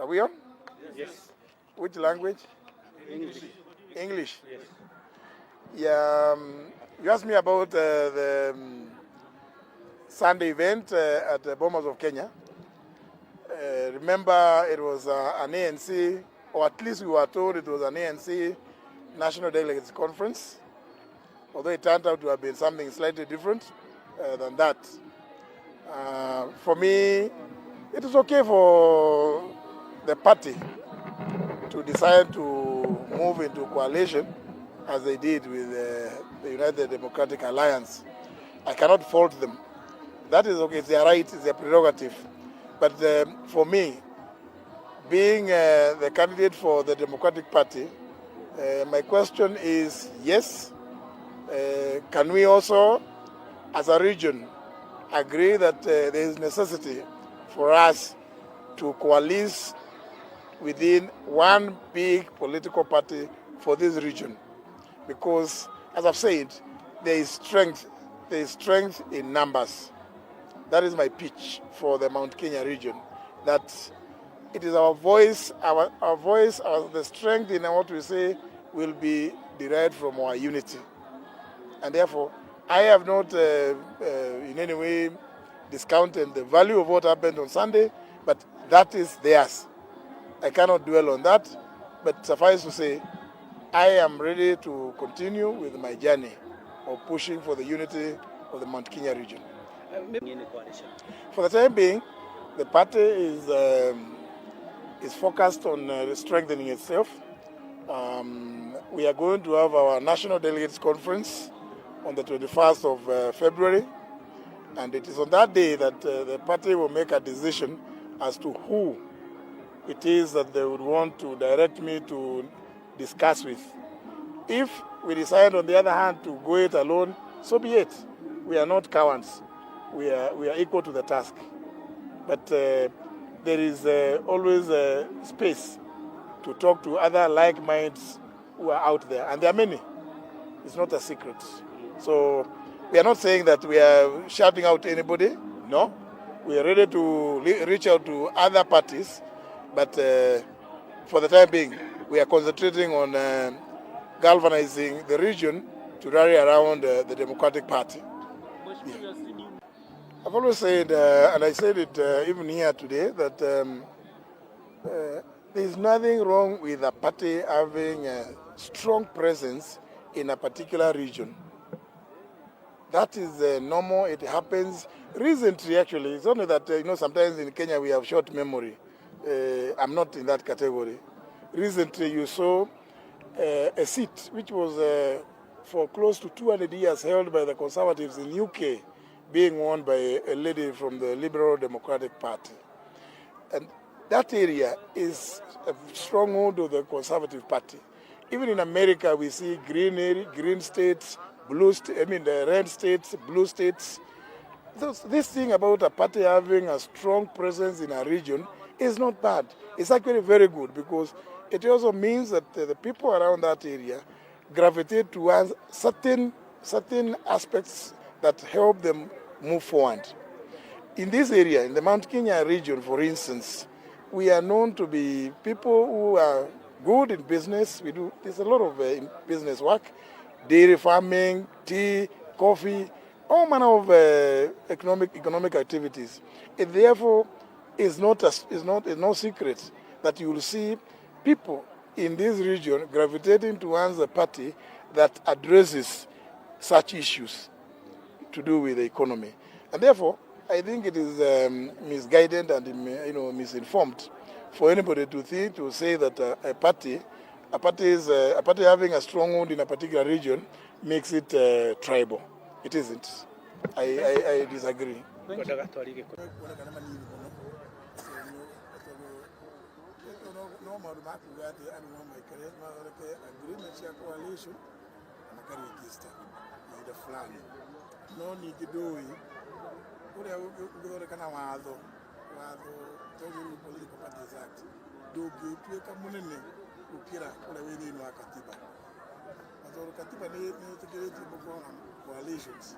Are we on? Yes. Which language? English. English. Yes. Yeah. You asked me about the Sunday event at the Bomas of Kenya. Remember, it was an ANC, or at least we were told it was an ANC National Delegates Conference, although it turned out to have been something slightly different than that. For me, it is okay for the party to decide to move into coalition as they did with the United Democratic Alliance. I cannot fault them. That is okay, it's their right, it's their prerogative. But for me, being the candidate for the Democratic Party, my question is, yes, can we also, as a region, agree that there is necessity for us to coalesce within one big political party for this region? Because, as I've said, there is strength in numbers. That is my pitch for the Mount Kenya region, that it is our voice, the strength in what we say will be derived from our unity. And therefore, I have not in any way discounted the value of what happened on Sunday, but that is theirs. I cannot dwell on that, but suffice to say, I am ready to continue with my journey of pushing for the unity of the Mount Kenya region. For the time being, the party is focused on strengthening itself. We are going to have our National Delegates Conference on the 21st of February, and it is on that day that the party will make a decision as to who it is that they would want to direct me to discuss with. If we decide, on the other hand, to go it alone, so be it. We are not cowards. We are equal to the task. But there is always space to talk to other like minds who are out there, and there are many. It's not a secret. So we are not saying that we are shouting out anybody. No, we are ready to reach out to other parties, but for the time being, we are concentrating on galvanizing the region to rally around the Democratic Party. Yeah. I've always said, and I said it even here today, that there is nothing wrong with a party having a strong presence in a particular region. That is normal. It happens recently, actually. It's only that, sometimes in Kenya we have short memory. I'm not in that category. Recently you saw a seat which was for close to 200 years held by the Conservatives in UK being won by a lady from the Liberal Democratic Party. And that area is a stronghold of the Conservative Party. Even in America, we see green states, the red states, blue states. This thing about a party having a strong presence in a region is not bad. It's actually very good, because it also means that the people around that area gravitate towards certain aspects that help them move forward. In this area, in the Mount Kenya region, for instance, we are known to be people who are good in business. There's a lot of business work, dairy farming, tea, coffee, all manner of economic activities. It therefore is no secret that you will see people in this region gravitating towards a party that addresses such issues to do with the economy. And therefore, I think it is misguided and misinformed for anybody to say that a party having a stronghold in a particular region makes it tribal. It isn't. I disagree. No ni kidoi ule ule kana watho tozi political parties act dogi tuweka munene ukira kule wili ni katiba mazoro katiba ni tikireti bokona coalitions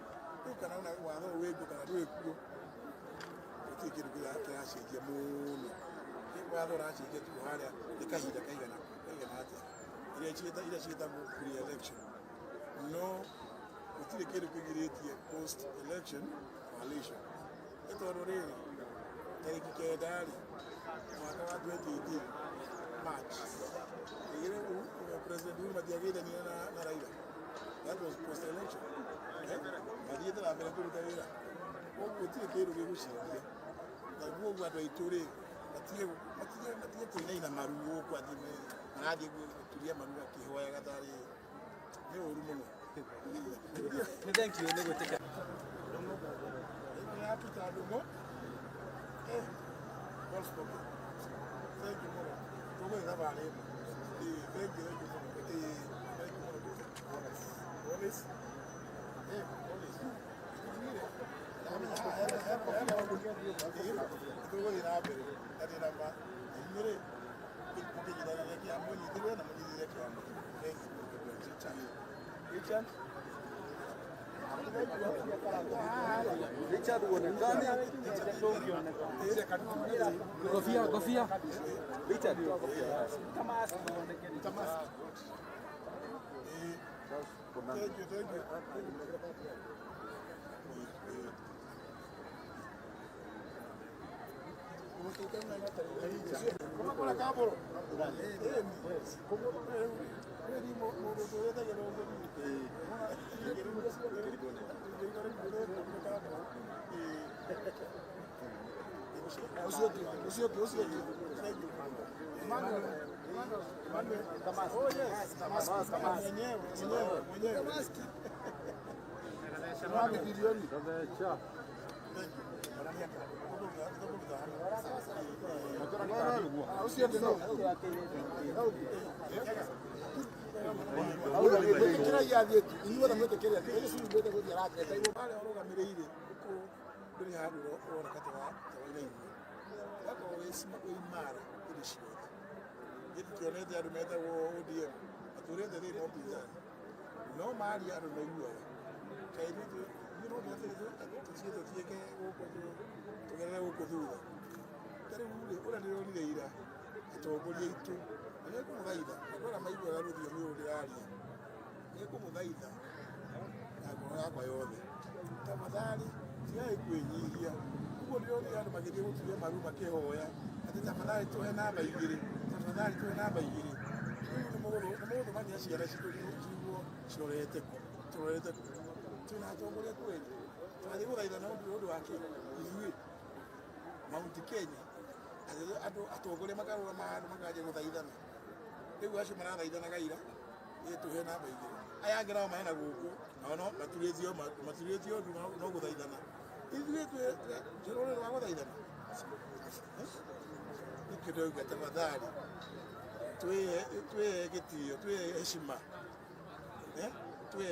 ukana una watho wetu kana tuwe kuo tikiri kila kiasi ya muno wathora acike tu haria ni kahinda kaigana atia iria ciĩtagwo pre-election no gũtirĩ kĩndũ kĩgirĩtie post election coalition nĩ tondũ rĩrĩ tarĩki kenda-rĩ mwaka wa 2018 March rĩrĩ President Uhuru matiagĩithania na Raila. That was post election. Mathiĩte na mbere kũruta wĩra koguo gũtirĩ kĩndũ gĩgũcindia na guoguo andũ aitũ rĩ matige kũinaina maru gũkũ atĩ marathiĩ gũturia maru akĩhoyaga tarĩ nĩ ũru mũno. Thank you. Nĩ gwĩtĩka. Peter Ndung'u. Well spoken. Thank you mũno. Tũgũthiĩ thabarĩ ĩno. Thank you mũno. Always. Richard uonekane. Kofia. Richard. Tamas uonekane. Tamas. Thank you. Mount Kenya atogore makarora mahandu makaje guthaithana riu acio marathaithana gaira tuhe namba igiri aya angĩ nao mahena gũkũ nao no maturĩtio no gũthaithana ithuĩ tũrũrĩ rwa gũthaithana nĩ kĩndũ auga tafadhali twĩhe gĩtĩo twĩhe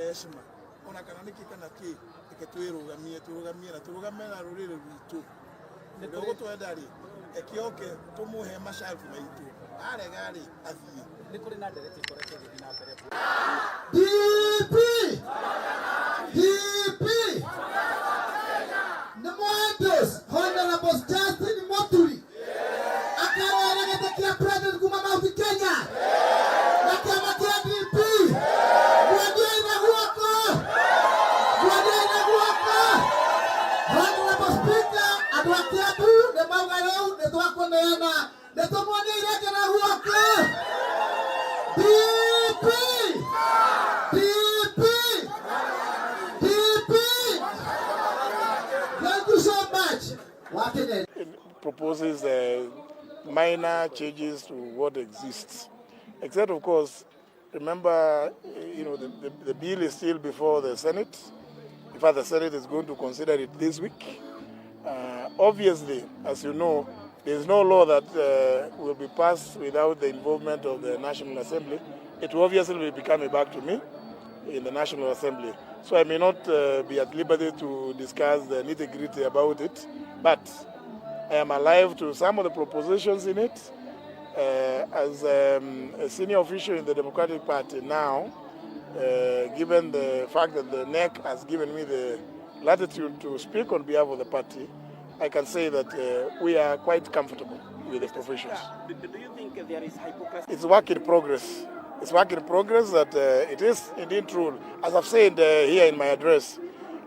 heshima ona kana nĩkĩ kana kĩ reke tũrũgamie na rũrĩrĩ rwitũ nĩguo twenda-rĩ ekĩoke tũmũhe masharti maitũ arega rĩ athiĩ nĩ kũrĩ na ndereti ikoretwo igĩthiĩ na mbere DP nĩ Mwandos Honorable Justin Muturi akareregete kĩa president kuma Mount Kenya na kĩama kĩa DP mwendia ina guoko Honorable Speaker andũ a Kiambu nĩ mauga rĩu nĩ twakũneana nĩ tũmuonie ireke na guoko DP thank you so much. It proposes minor changes to what exists, except of course, remember, the bill is still before the Senate. In fact, the Senate is going to consider it this week. Obviously, as you know, there is no law that will be passed without the involvement of the National Assembly. It will obviously be coming back to me in the National Assembly. So I may not be at liberty to discuss the nitty-gritty about it, but I am alive to some of the propositions in it. As a senior official in the Democratic Party now, given the fact that the NEC has given me the latitude to speak on behalf of the party, I can say that we are quite comfortable with the professions. Do you think there is hypocrisy? It's work in progress. It's work in progress that it is indeed true. As I've said here in my address,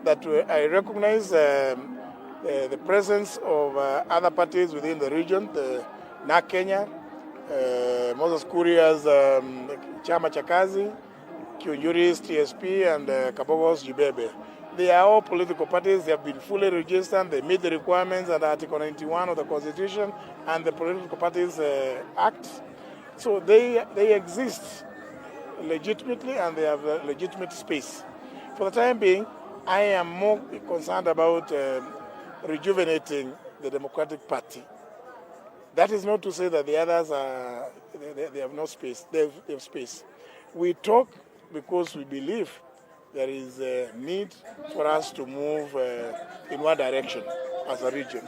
that I recognize the presence of other parties within the region, the NARC Kenya, Moses Kuria's Chama Chakazi, Kiunjuri's TSP, and Kabogo's Jibebe. They are all political parties. They have been fully registered. They meet the requirements under Article 91 of the Constitution and the Political Parties Act. So they exist legitimately and they have a legitimate space. For the time being, I am more concerned about rejuvenating the Democratic Party. That is not to say that the others they have no space. They have space. We talk because we believe there is a need for us to move in one direction as a region.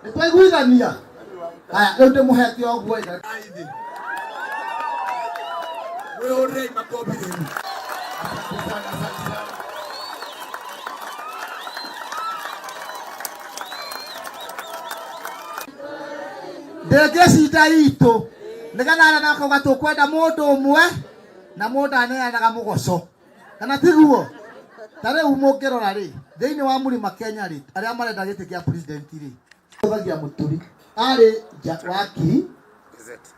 Nitaiguithania aya rĩu ndĩmũhete ũguo aithi wĩũrei makobi rĩu ndĩngĩcinda itũ nĩgetha na kauga tũkwenda mũndũ ũmwe na mũndũ aneanaga mũgoco kana tiguo ta rĩu mũngĩrora rĩ thĩinĩ wa mũrĩma Kenya rĩ arĩa marenda gĩtĩ kĩa president rĩ Mudavadi Muturi arĩ waki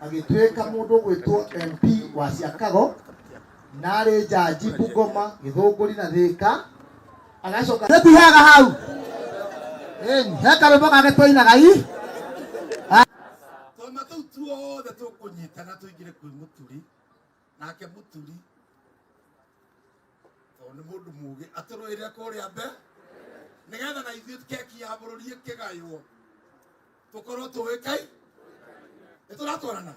agĩtuĩka mũndũ gwĩtwo MP wa Chicago na arĩ jaji Bungoma Gĩthũngũri na Thĩka agacoka tũtihaga hau heka rwĩmbo gake twainaga ii toma tũu tuothe tũkũnyitana tũingĩre kwĩ Muturi nake Muturi nĩ mũndũ mũgĩ atũrũĩrĩre kũrĩa mbe nĩgetha na ithuĩ keki ya bũrũri ĩkĩgaywo tũkorwo tũĩkai nĩtũratwarana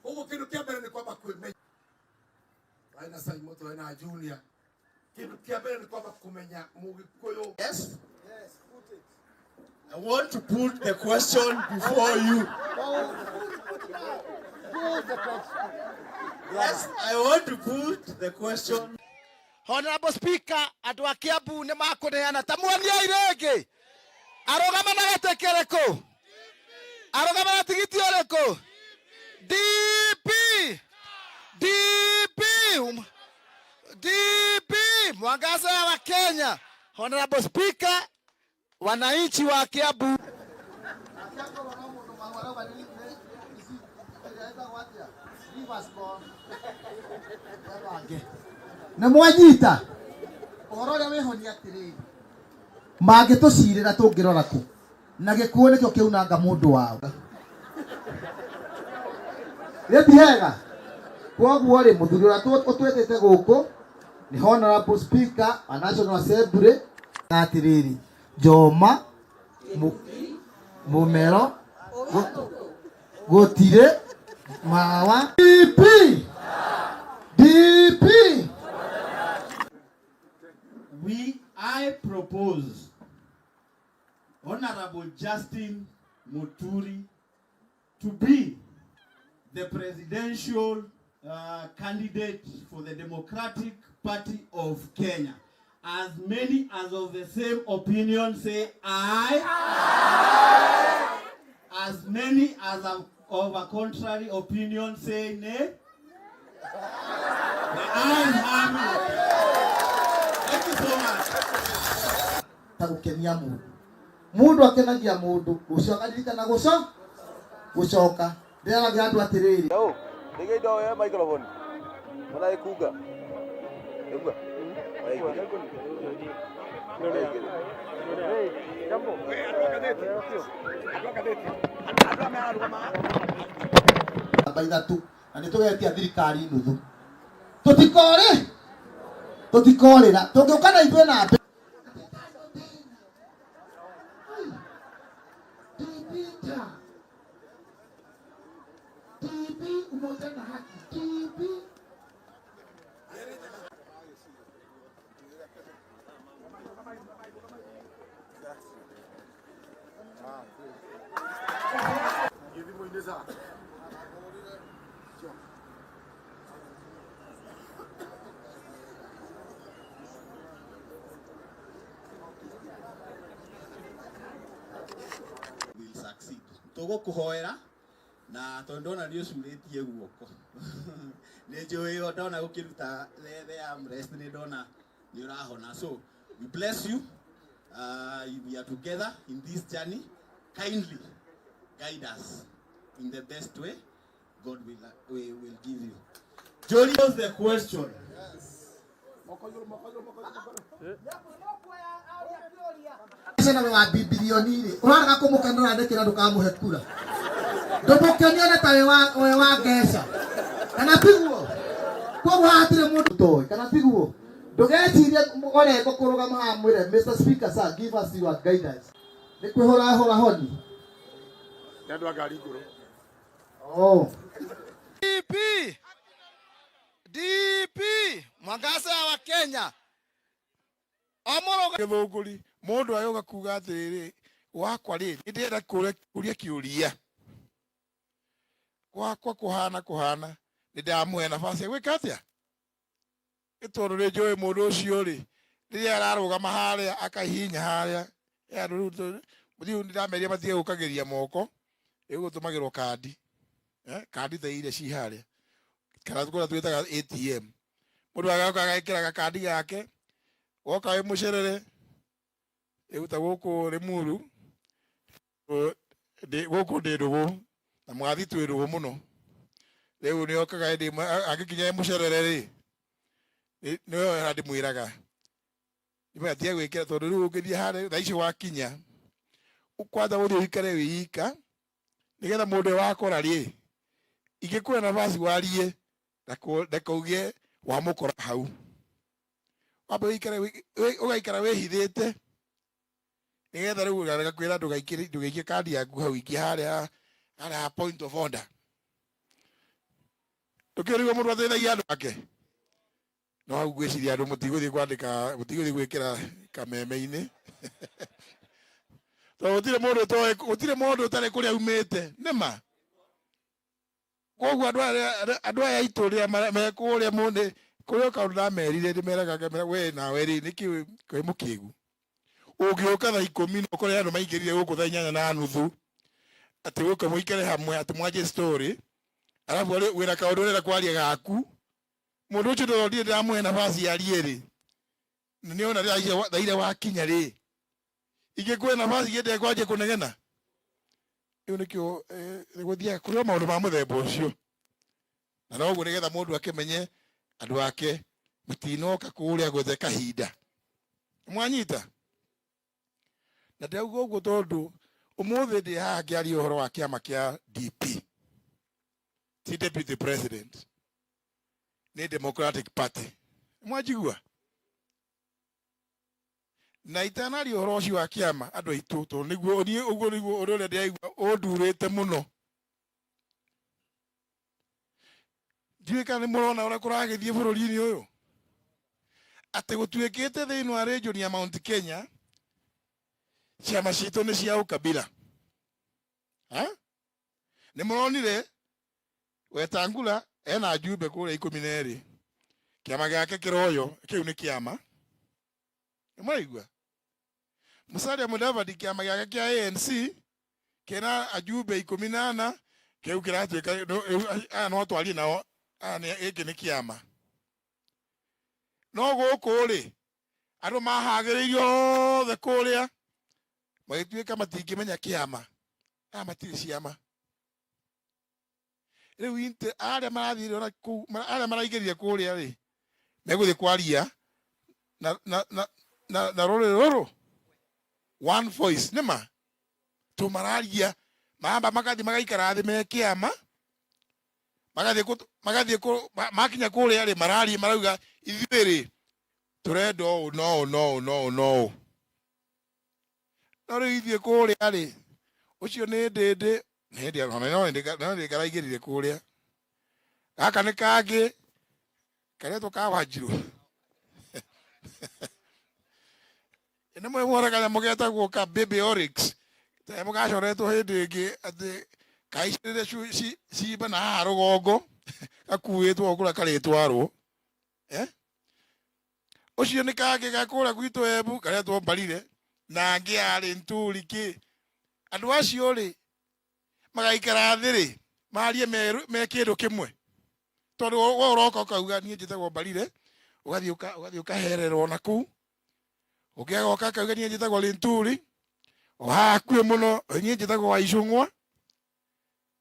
ũguo kĩndũ kĩa mbere nĩ kwamba kwĩmenya waina Saimoto waina Junior kĩndũ kĩa mbere nĩ kwamba kũmenya Mũgĩkũyũ. Yes, put it. I want to put the question before you. Yes, I want to put the question. Honorable Speaker, andũ a Kiambu nĩ makũneana ta muonia irĩngĩ arũgama na gĩtĩ kĩrĩkũ arũgama na tigiti ũrĩkũ DP mwangaza wa Kenya. Honorable Speaker, wananchi wa Kiambu na mwanyita ũhoro ũrĩa wĩhonia atĩrĩrĩ mangĩtũcirĩra tũngĩrora kũ na gĩkuũ nĩkĩo kĩunanga mũndũ wao rĩtihega kwoguo rĩ mũthuri ũrĩa ũtwĩtĩte gũkũ nĩ Honorable Speaker wa National Assembly atĩrĩrĩ Njoma Mũmero Gũtirĩ Mawa DP. I propose Honorable Justin Muturi to be the presidential candidate for the Democratic Party of Kenya. As many as of the same opinion say aye. Aye. As many as of a contrary opinion say nay. The ayes have it. Thank you so much. Tagukenia mundu akenagia mundu ucio akaririkana gucoka ndĩragia andũ atĩrĩrĩ ndĩgĩ indo ya microphone mana ikuga Baithatu na nitugetia thirikari nuthu tutikorira tungiukana ithuĩ na umoja na haki will succeed. Togo kuhoera na tondona ndio curitie guoko ni njui ndona gukiruta the armrest ni ndona ni urahona. So we bless you. We are together in this journey. Kindly guide us in the best way God will give you. Johnny was the question. Sana wa bibilioni ri uranga kumukanira ndekira ndukamuhe kura ndumukenia tawe wa ngesha kana piguo kwa hatire mundu toy kana piguo ndugecirie ore kuruga mahamwire. Mr. Speaker, sir, give us your guidance. Ni kwihora honi ndu agari nguru. Oh, DP Mwangasa wa Kenya amoro githunguri mundu ayoga kuga atiriri wakwa ri ndira kuria kiuria gwakwa kuhana nindamuhe nafasi gwika atia itondu ri njui mundu ucio ri riria ararugama haria akahihinya haria ya Ruto muthiu ndirameria matige gukagiria moko igutumagirwo kandi kandi ta iria ci haria kana tukora twitaga ATM mundu agaoka agekira kandi yake woka wi mucerere iguta guku rimuru guku ndirugu na mwathi twirugu muno riu ni okaga ndi agikinya mucerere ri no ndi mwiraga iba atia gwikira tondu riu ngithia hare thaici wakinya ukwaza guthi wikare wika nigetha mundu wakora ri igikuwa nafasi warie ndakaugie wa mukora hau wambe wikare ugaikara wihithite nigetha riu gakwira ndugaikie kandi yaku hau iki haria point of order tukirigo mundu ateithagia andu ake no hau gwiciria andu mutiguthi kwandika mutiguthi gwikira kameme-ini to utire mundu utare kuria umite nima koguo andu aya itu ria me kuria mundu kuria kaundu ndamerire ndimeraga we nawe ri niki kwi mukigu ungioka thaa 10 no kore andu maingirire guku thaa 8:30 ati guka muikare hamwe ati mwaje story alafu wira kaundu rira kwaria gaku mundu ucio ndorondire ndamuhe nafasi ya rieri niona thaire wakinya ri igikuwe nafasi gende kwaje kunegena iu nikio guthia kuria maundu ma muthemba ucio na noguo nigetha mundu akimenye andu ake mutinoka kuria gwethe kahinda mwanyita na ndauga uguo tondu umuthi ndi haha ngiaria uhoro wa kiama kia DP ti deputy president ni Democratic Party mwajigua na itanari uhoro ucio wa kiama andu aitu to niguo ni uguo niguo uria ndiaigua undurite muno ndiwika ni murona ura kuragithie bururi-ini uyu ati gutuikite thiini wa region ya Mount Kenya ciama citu ni cia ukabila ni muronire Wetangula ena ajumbe kuria 12 kiama giake kiroyo kiu ni kiama mwaigua Musalia Mudavadi kiama giake kia ANC kena ajumbe 18 kiu kiratwika no twari nao iki ni kiama no guku ri andu mahagiririo the kuria magituika matingimenya kiama matiri ciama riu inte aria marathire ona ku aria maraigeria kuria ri Meguthi kwaria na roro one voice nima tumararia mamba magathi magaikara thi mekiama magathi makinya kuria ri marari marauga ithuiri turendo no ri ithie kuria ri ucio ni ndindi ndia no ndi karaigirire kuria gaka ni kangi kareto kawanjiru ene mwe mwara kana mugeta guka baby oryx ta mugacoretwo hindi ingi ati kaicirire ciimba na haha rugongo gakuitwo kura karitwarwo ucio ni kangi gakura gwitu Embu karetwo mbarire na ngi ari nturi ki andu acio ri magaikara thiri marie me kindu kimwe tondu wo uroka ukauga nie njitagwo mbarire ugathi ukahererwo naku ukiagoka ukauga nie njitagwo Linturi hakue muno nie njitagwo Waicung'wa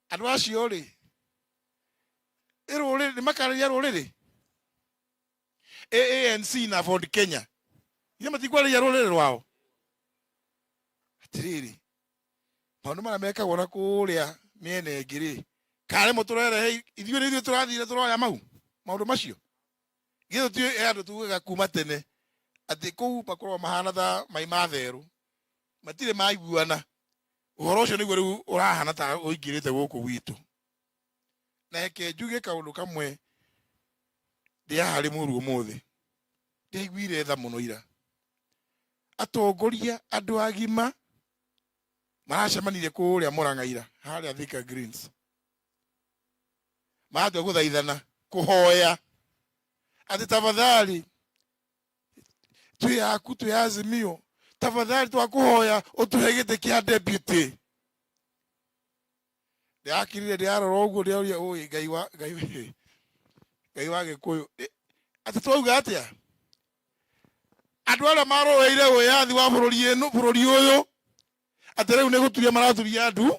andu acio ri iruri ni makararia ruriri ANC na Ford Kenya ile matikwaria ruriri rwao atiriri maundu mara mekagwo na kuria miene ngiri kare muturere ithuĩ turathire turoya maundu macio githu tu andu tugaga kuma tene ati kuu makorwo mahana ta mai matheru matire maiguana uhoro ucio niguo riu urahana ta uingirite guku gwitu na eke njuge kaundu kamwe ndia hari muru umuthi ndigwire tha muno ira atongoria andu agima maracemanirie kuria Murang'a ira haria Thika Greens maatwa guthaithana kuhoya ati tafadhali tuyaku tuyazimio tafadhali twakuhoya utuhe giti kia deputy ndiakirire ndiarora uguo ndiaria ui ngai wa Gikuyu ati twauga atia andu aria maroeire wiyathi wa bururi uyu ati riu ni guturia maraturia andu